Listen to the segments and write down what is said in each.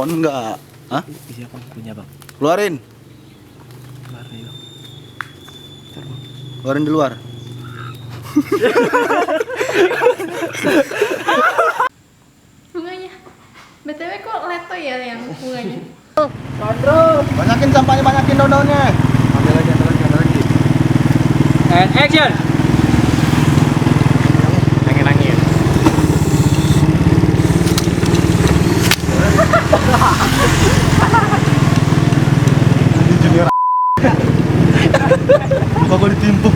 Pohon enggak. Hah? Iya bang, punya bang. Keluarin. Keluar nih bang. Bentar, bang. Keluarin di luar. Bunganya. BTW kok leto ya yang bunganya? Banyakin sampahnya, banyakin daun-daunnya. Ambil lagi. And action. Angin. Kok gue ditimpuk?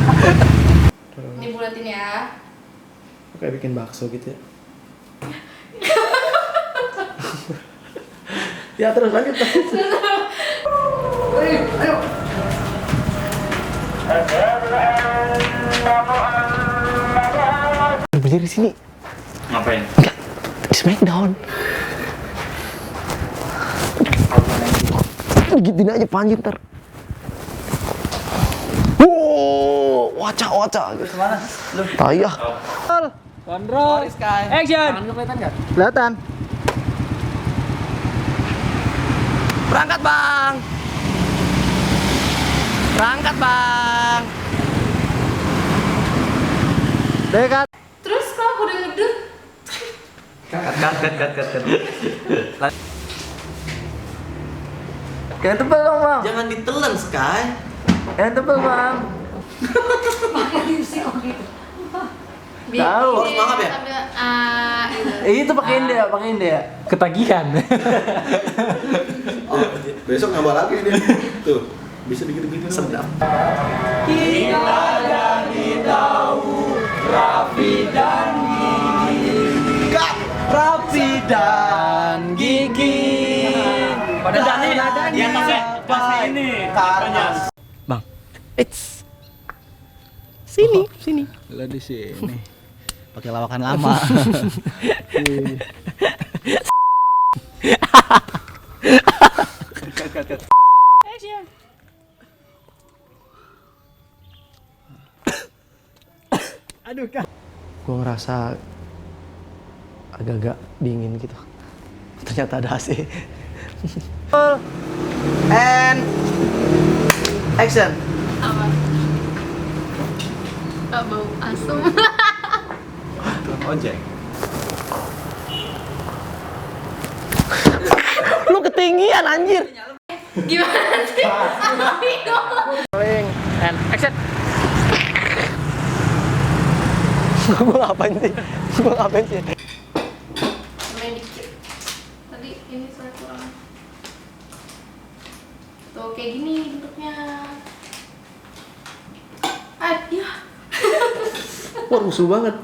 Ini bulatin ya. Kayak bikin bakso gitu ya. Ya terus lanjut. Berdiri di sini. Ngapain? Enggak, di Smackdown. Gituin aja panjir ntar. Waca. Kemana? Lu? Tayah. Kontrol. Action. Tangan lu kelihatan nggak? Kelihatan. Berangkat bang. Dekat. Terus kalau udah ngedut, Cut. Yang tebel dong bang. Jangan ditelan, Sky. Yang tebel bang. Tahu. Harus mangap ya? Sambil gitu. Itu pakein deh. Ketagihan. Oh, besok nambah lagi dia. Tuh, bisa dikit-dikit sedap. Rapi dan Gigi. Padahal dia pakai ini. Bang. It's sini. Lo di sini. Pakai lawakan lama. Action. Aduh kak. Gue ngerasa agak-agak dingin gitu. Ternyata ada AC. And action. Apa? Bau asem. Ojek. Lu ketinggian anjir. Gimana sih? Rolling and action. Gue ngapain sih? Main dikit. Tadi ini saya kurang. Tuh kayak gini bentuknya. Wah rusuh banget.